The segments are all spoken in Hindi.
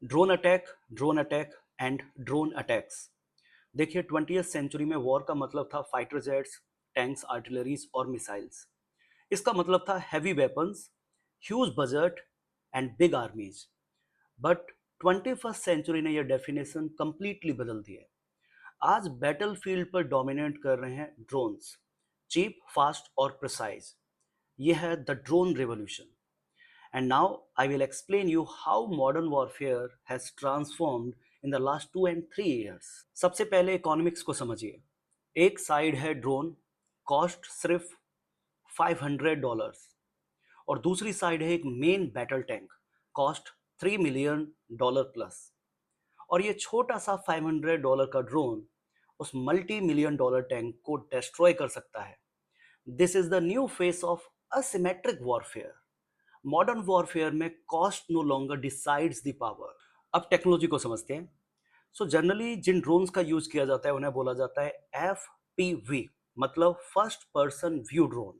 Drone attack and drone attacks. देखिए 20th सेंचुरी में वॉर का मतलब था फाइटर जेट्स, टैंक्स, आर्टिलरीज और मिसाइल्स। इसका मतलब था heavy weapons, huge budget and big armies. But 21st century ने यह डेफिनेशन कंप्लीटली बदल दी है। आज बैटलफील्ड पर डोमिनेट कर रहे हैं ड्रोन्स, चीप, फास्ट और प्रिसाइज। यह है the drone revolution. And now I will explain you how modern warfare has transformed in the last 2 and 3 years. सबसे पहले इकोनॉमिक्स को समझिए। एक साइड है ड्रोन, कॉस्ट सिर्फ $500, और दूसरी साइड है एक main battle tank, cost $3 million plus. और ये छोटा सा $500 का ड्रोन उस मल्टी मिलियन डॉलर टैंक को डिस्ट्रॉय कर सकता है। This is the new face of asymmetric warfare. Modern warfare में cost no longer decides the power. अब टेक्नोलॉजी को समझते हैं। सो जनरली जिन ड्रोन्स का यूज किया जाता है उन्हें बोला जाता है FPV, मतलब फर्स्ट पर्सन व्यू ड्रोन,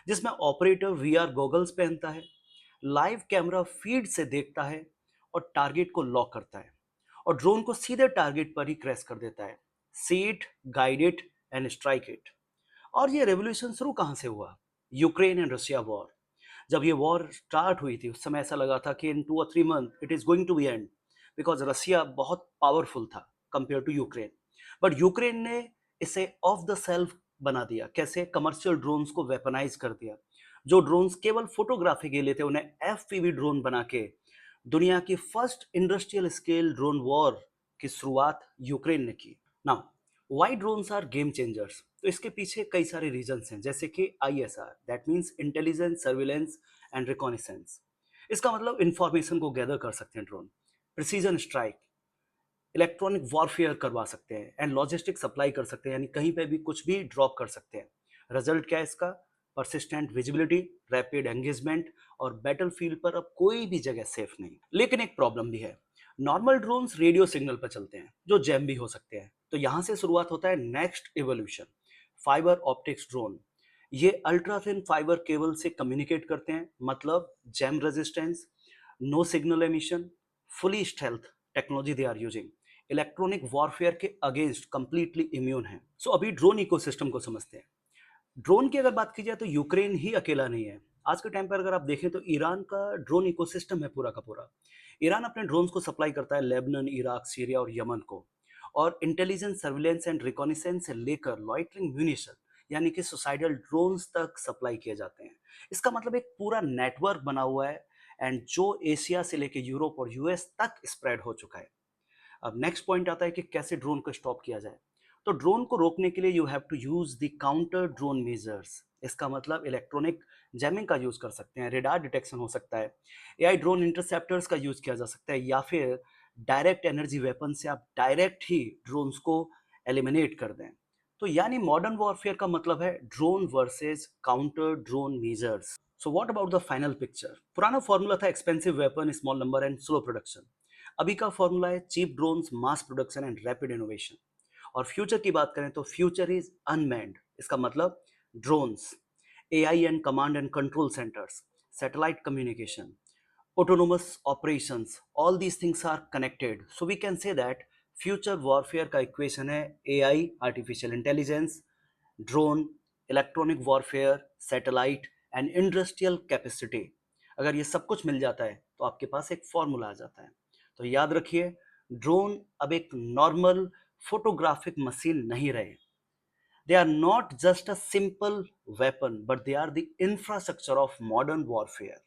जिसमें ऑपरेटर VR गॉगल्स पहनता है, लाइव कैमरा फीड से देखता है और टारगेट को लॉक करता है और ड्रोन को सीधे टारगेट पर ही क्रैश कर देता है। See it, guide it and strike it. और ये रेवोल्यूशन शुरू कहाँ से हुआ? Ukraine and Russia war. जब ये वॉर स्टार्ट हुई थी उस समय ऐसा लगा था कि in 2 or 3 months it is going to be end, because Russia बहुत पावरफुल था compare to Ukraine. But Ukraine ने इसे ऑफ द सेल्फ बना दिया। कैसे? कमर्शियल ड्रोन्स को वेपनाइज कर दिया। जो ड्रोन्स केवल फोटोग्राफी के लिए थे उन्हें FPV ड्रोन बना के दुनिया की first industrial scale drone war की शुरुआत यूक्रेन ने की। Now why drones are game changers? तो इसके पीछे कई सारे रीजंस हैं, जैसे कि ISR, that means intelligence, surveillance and reconnaissance. इसका मतलब इंफॉर्मेशन को गैदर कर सकते हैं drone. Precision strike, electronic warfare करवा सकते हैं एंड लॉजिस्टिक सप्लाई कर सकते हैं, यानी कहीं पे भी कुछ भी ड्रॉप कर सकते हैं। रिजल्ट क्या है इसका? परसिस्टेंट विजिबिलिटी, रैपिड एंगेजमेंट, और बैटलफील्ड पर अब कोई भी जगह सेफ नहीं। लेकिन एक प्रॉब्लम भी है। नॉर्मल ड्रोन्स रेडियो सिग्नल पर चलते हैं जो जैम भी हो सकते हैं। तो यहां से शुरुआत होता है next evolution, fibre optics drone. ये अल्ट्रा थिन फाइबर केबल से कम्युनिकेट करते हैं, मतलब jam resistance, no signal emission, fully stealth technology they are using, electronic warfare के अगेंस्ट कंप्लीटली इम्यून है। सो अभी ड्रोन इकोसिस्टम को समझते हैं। ड्रोन की अगर बात की जाए तो यूक्रेन ही अकेला नहीं है। आज के टाइम पर अगर आप देखें तो ईरान का ड्रोन इकोसिस्टम है पूरा का पूरा। ईरान अपने ड्रोन्स को सप्लाई करता है लेबनान, इराक, सीरिया और यमन को। और इंटेलिजेंस, सर्विलेंस एंड रिकॉनिसेंस से लेकर लॉइटरिंग म्यूनिशन, यानी कि सुसाइडल ड्रोन्स तक सप्लाई किए जाते हैं। इसका मतलब एक पूरा नेटवर्क बना हुआ है, एंड जो एशिया से लेकर यूरोप और US तक स्प्रेड हो चुका है। अब नेक्स्ट पॉइंट आता है कि कैसे ड्रोन को स्टॉप किया जाए। तो ड्रोन को रोकने के लिए you have to use the counter drone measures. इसका मतलब इलेक्ट्रॉनिक जैमिंग का यूज कर सकते हैं, रेडार डिटेक्शन हो सकता है, AI ड्रोन इंटरसेप्टर्स का यूज किया जा सकता है, या फिर डायरेक्ट एनर्जी वेपन से आप डायरेक्ट ही ड्रोन्स को एलिमिनेट कर दें। तो यानी मॉडर्न वॉरफेयर का मतलब है drone versus counter drone measures. So what about the final picture? पुराना फॉर्मूला था expensive weapon, small number and slow production. अभी का फॉर्मूला है cheap drones, mass production and rapid innovation. और फ्यूचर की बात करें तो फ्यूचर इज अनमैन्ड। इसका मतलब drones, AI and command and control centres, satellite communication, autonomous operations, all these things are connected. So we can say that future warfare का इक्वेशन है AI, artificial intelligence, drone, electronic warfare, satellite and industrial capacity. अगर ये सब कुछ मिल जाता है तो आपके पास एक फॉर्मूला आ जाता है। तो याद रखिए, ड्रोन अब एक नॉर्मल फोटोग्राफिक मशीन नहीं रहे। They are not just a simple weapon, but they are the infrastructure of modern warfare.